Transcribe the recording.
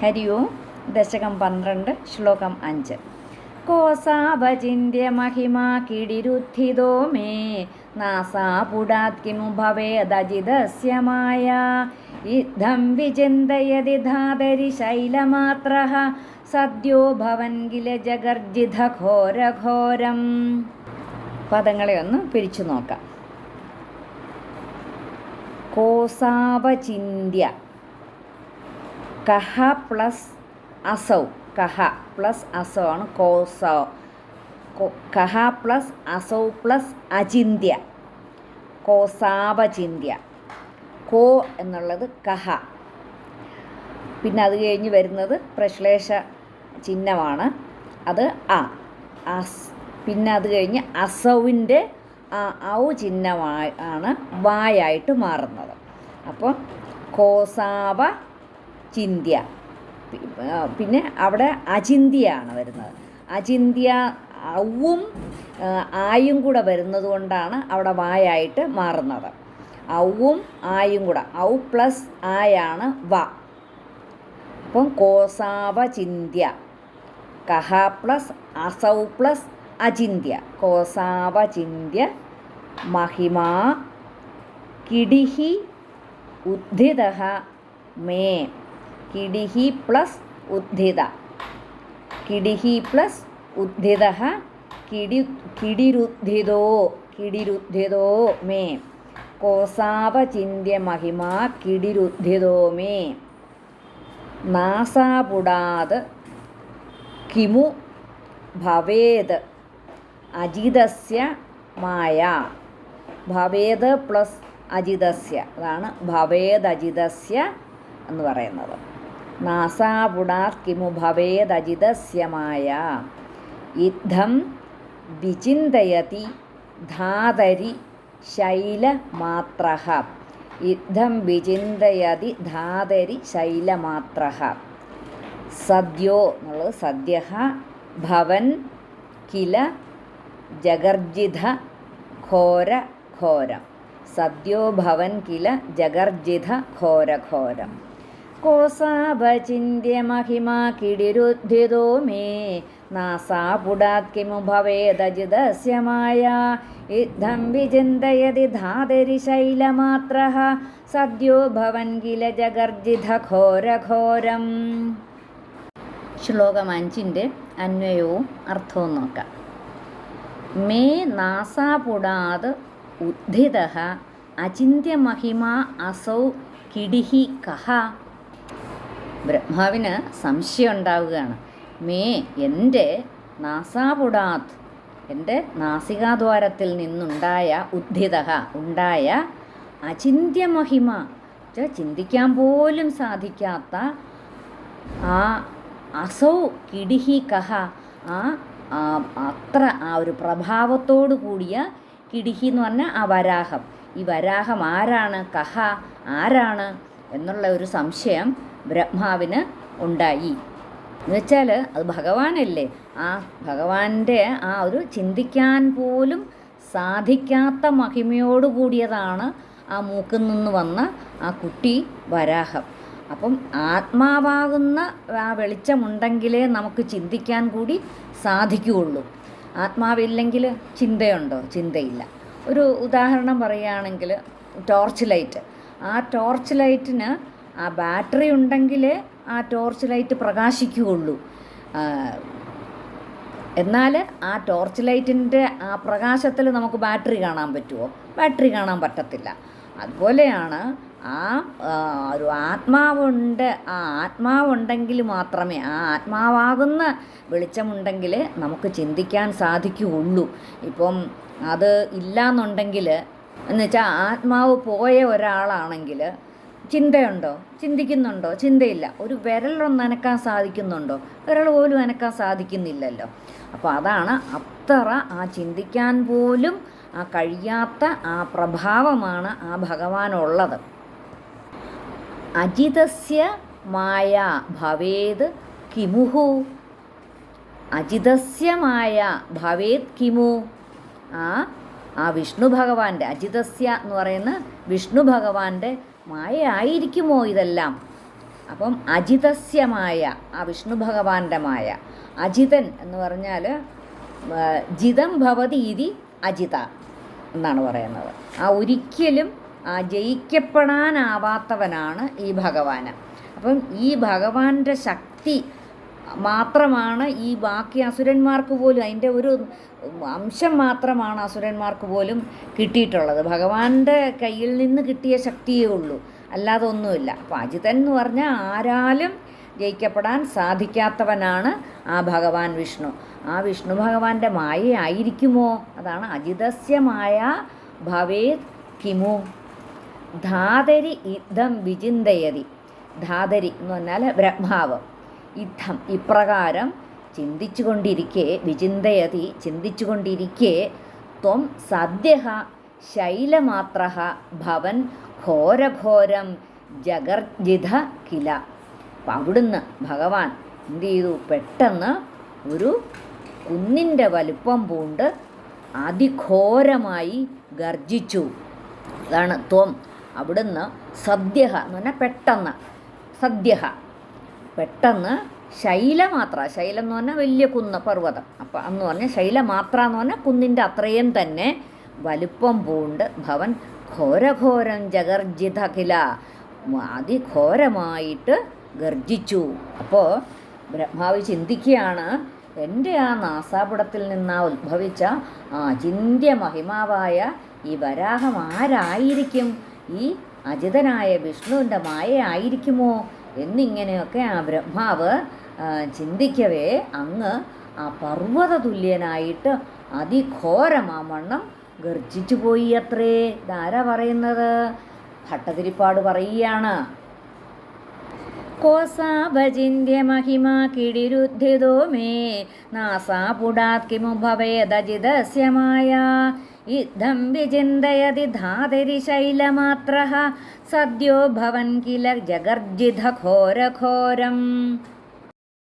ഹരി ഓം. ദശകം 12, ശ്ലോകം 5. കോസാവചിന്യ മഹിമാ കിടിരുദ്ധിതോ മേ നാസാപുടാത് കിമു ഭവേദജിതസ്യ മായാ ഇദ്ധം വിചിന്തയതി ധാതരി ശൈലമാത്രഃ സദ്യോ ഭവൻ കില ജഗർജിത ഘോരഘോരം. പദങ്ങളെ ഒന്ന് പിരിച്ചു നോക്കാം. കോസാവചിന്യ, കഹ പ്ലസ് അസൗ, കഹ പ്ലസ് അസൗ ആണ് കോസ. കഹ plus അസൗ plus അചിന്യ, കോസാവചിന്യ. കോ എന്നുള്ളത് കഹ, പിന്നെ അത് കഴിഞ്ഞ് വരുന്നത് പ്രശ്ലേഷ ചിഹ്നമാണ്, അത് അ. പിന്നെ അത് കഴിഞ്ഞ് അസൗവിൻ്റെ ഔ ചിഹ്നമായി ആണ് വായായിട്ട് മാറുന്നത്. അപ്പോൾ കോസാവ ചിന്ത്യ. പിന്നെ അവിടെ അചിന്തിയാണ് വരുന്നത്. അചിന്ത്യ ഔവും ആയും കൂടെ വരുന്നത് കൊണ്ടാണ് അവിടെ വായായിട്ട് മാറുന്നത്. ഔവും ആയും കൂടെ, ഔ പ്ലസ് ആയാണ് വ. അപ്പം കോസാവ ചിന്ത്യ, കഹ plus അസൗ plus Achintya, കോസാവ ചിന്ത്യ മഹിമാ കിടിഹി ഉദ്ധിതഃ may. കിടിഹി plus ഉദ്ധിത, കിടിഹി plus ഉദ്ധിതഃ കിടിരുദ്ധിതോ, കിടിരുദ്ധിതോ may. കോസാവചിന്യ മഹിമാ കിടിരുദ്ധിതോ may. നാസാപുടാത് കിമു ഭവേത് അജിതസ്യ മായ. ഭവേത് പ്ലസ് അജിതസ്യ, അതാണ് ഭവേദജിതസ്യ എന്ന് പറയുന്നത്. നാസാപുടാത് കിമു ഭവേദജിതസ്യ മായ ഇദ്ധം വിചിന്തയതി ധാതരി ശൈലമാത്രഃ. ഇദ്ധം വിചിന്തയതി ധാതരി ശൈലമാത്രഃ. സദ്യോ എന്നുള്ളത് സദ്യഃ, ഭവൻ കില ജഗർജിത ഘോരഘോരം. സദ്യോ ഭവൻ കില ജഗർജിത ഘോരഘോരം. കോസാവചിന്യ മഹിമാ കിടിരുദ്ധിതോ മേ നാസാപുടാത് കിമു ഭവേദജിതസ്യ മായാ ഇദ്ധം വിചിന്തയതി ധാതരി ശൈലമാത്രഃ സദ്യോ ഭവൻ കില ജഗർജിത ഘോരഘോരം. ശ്ലോകം 5 അന്വയവും അർത്ഥവും നോക്കാം. മേ നാസാപുടാത് ഉദ്ധിതഃ അചിന്യ മഹിമാ അസൗ കിടിഹി കഹ. ബ്രഹ്മാവിന് സംശയം ഉണ്ടാവുകയാണ്. മേ എൻ്റെ നാസാപുടാത്, എൻ്റെ നാസികാദ്വാരത്തിൽ നിന്നുണ്ടായ ഉദ്ധിതഃ ഉണ്ടായ അചിന്യ മഹിമ, ചിന്തിക്കാൻ പോലും സാധിക്കാത്ത ആ അസൗ കിടിഹി കഹ, അത്ര ഒരു പ്രഭാവത്തോടു കൂടിയ കിടിഹി എന്ന് പറഞ്ഞാൽ ആ വരാഹം. ഈ വരാഹം ആരാണ്, കഹ ആരാണ് എന്നുള്ള ഒരു സംശയം ബ്രഹ്മാവിന് ഉണ്ടായി. എന്നുവെച്ചാൽ അത് ഭഗവാനല്ലേ, ആ ഭഗവാന്റെ ആ ഒരു ചിന്തിക്കാൻ പോലും സാധിക്കാത്ത മഹിമയോട് കൂടിയതാണ് ആ മൂക്കിൽ നിന്ന് വന്ന ആ കുട്ടി വരാഹം. അപ്പം ആത്മാവാകുന്ന ആ വെളിച്ചമുണ്ടെങ്കിലേ നമുക്ക് ചിന്തിക്കാൻ കൂടി സാധിക്കുകയുള്ളൂ. ആത്മാവില്ലെങ്കിൽ ചിന്തയുണ്ടോ? ചിന്തയില്ല. ഒരു ഉദാഹരണം പറയുകയാണെങ്കിൽ ടോർച്ച് ലൈറ്റ്. ആ ടോർച്ച് ലൈറ്റിന് ആ ബാറ്ററി ഉണ്ടെങ്കിലേ ആ ടോർച്ച് ലൈറ്റ് പ്രകാശിക്കുകയുള്ളൂ. എന്നാൽ ആ ടോർച്ച് ലൈറ്റിൻ്റെ ആ പ്രകാശത്തിൽ നമുക്ക് ബാറ്ററി കാണാൻ പറ്റുമോ? ബാറ്ററി കാണാൻ പറ്റത്തില്ല. അതുപോലെയാണ് ഒരു ആത്മാവുണ്ട്. ആ ആത്മാവുണ്ടെങ്കിൽ മാത്രമേ, ആ ആത്മാവാകുന്ന വെളിച്ചമുണ്ടെങ്കിൽ നമുക്ക് ചിന്തിക്കാൻ സാധിക്കുകയുള്ളൂ. ഇപ്പം അത് ഇല്ലയെന്നുണ്ടെങ്കിൽ, എന്നുവെച്ചാൽ ആത്മാവ് പോയ ഒരാളാണെങ്കിൽ ചിന്തയുണ്ടോ? ചിന്തിക്കുന്നുണ്ടോ? ചിന്തയില്ല. ഒരു വിരലൊന്ന് അനക്കാൻ സാധിക്കുന്നുണ്ടോ? വിരൽ പോലും അനക്കാൻ സാധിക്കുന്നില്ലല്ലോ. അപ്പോൾ അതാണ്, അത്ര ആ ചിന്തിക്കാൻ പോലും ആ കഴിയാത്ത ആ പ്രഭാവമാണ് ആ ഭഗവാനുള്ളത്. അജിതസ്യ മായ ഭവേത് കിമുഹു. അജിതസ്യ മായ ഭവേത് കിമു. ആ വിഷ്ണു ഭഗവാന്റെ, അജിതസ്യ എന്ന് പറയുന്ന വിഷ്ണു ഭഗവാന്റെ മായ ആയിരിക്കുമോ ഇതെല്ലാം? അപ്പം അജിതസ്യമായ ആ വിഷ്ണു ഭഗവാന്റെ മായ, അജിതൻ എന്ന് പറഞ്ഞാൽ ജിതം ഭവതി ഇതി അജിത എന്നാണ് പറയുന്നത്. ആ ഒരിക്കലും ജയിക്കപ്പെടാനാവാത്തവനാണ് ഈ ഭഗവാൻ. അപ്പം ഈ ഭഗവാന്റെ ശക്തി മാത്രമാണ് ഈ ബാക്കി അസുരന്മാർക്ക് പോലും, അതിൻ്റെ ഒരു അംശം മാത്രമാണ് അസുരന്മാർക്ക് പോലും കിട്ടിയിട്ടുള്ളത്. ഭഗവാന്റെ കയ്യിൽ നിന്ന് കിട്ടിയ ശക്തിയേ ഉള്ളൂ, അല്ലാതെ ഒന്നുമില്ല. അപ്പോൾ അജിതൻ എന്ന് പറഞ്ഞാൽ ആരാലും ജയിക്കപ്പെടാൻ സാധിക്കാത്തവനാണ് ആ ഭഗവാൻ വിഷ്ണു. ആ വിഷ്ണു ഭഗവാന്റെ മായയായിരിക്കുമോ? അതാണ് അജിതസ്യ മായ ഭവേത് കിമു ധാതരി ഇദ്ധം വിചിന്തയതി. ധാതരി എന്ന് പറഞ്ഞാൽ ബ്രഹ്മാവ്. ഇദ്ധം ഇപ്രകാരം ചിന്തിച്ചുകൊണ്ടിരിക്കെ ത്വം സദ്യ ശൈലമാത്ര ഭവൻ ഘോരഘോരം ജഗർജിത കില. അപ്പം അവിടുന്ന് ഭഗവാൻ എന്ത് ചെയ്തു? പെട്ടെന്ന് ഒരു കുന്നിൻ്റെ വലുപ്പം പൂണ്ട് അതിഘോരമായി ഗർജിച്ചു. അതാണ് ത്വം. അവിടുന്ന് സദ്യ എന്ന് പറഞ്ഞാൽ പെട്ടെന്ന്, സദ്യ പെട്ടെന്ന് ശൈലമാത്ര, ശൈലം എന്ന് പറഞ്ഞാൽ വലിയ കുന്ന്, പർവ്വതം. അപ്പം എന്ന് പറഞ്ഞാൽ ശൈലമാത്ര എന്ന് പറഞ്ഞാൽ കുന്നിൻ്റെ അത്രയും തന്നെ വലുപ്പം പൂണ്ട് ഭവൻ ഘോരഘോരം ജഗർജിത കില, അതിഘോരമായിട്ട് ഗർജിച്ചു. അപ്പോൾ ബ്രഹ്മാവ് ചിന്തിക്കുകയാണ്, എൻ്റെ ആ നാസാപുടത്തിൽ നിന്ന് ഉത്ഭവിച്ച അചിന്ത്യ മഹിമാവായ ഈ വരാഹം ആരായിരിക്കും? ഈ അജിതനായ വിഷ്ണുവിൻ്റെ മായ ആയിരിക്കുമോ എന്നിങ്ങനെയൊക്കെ ആ ബ്രഹ്മാവ് ചിന്തിക്കവേ അങ്ങ് ആ പർവ്വത തുല്യനായിട്ട് അതിഘോരമാവണ്ണം ഗർജിച്ചു പോയി അത്രേ. ഇതാരാ പറയുന്നത്? ഭട്ടതിരിപ്പാട് പറയുകയാണ്. കോസാഭജിന്യ മഹിമാ കിടിരുദ്ധിതോ മേ നാസാപുടാത് കിമു ഭവേദജിതസ്യ മായാ ഇദ്ധം വിചിന്തയതി ധാതരി ശൈലമാത്രഃ സദ്യോ ഭവൻ കില ജഗർജിത ഘോരഘോരം.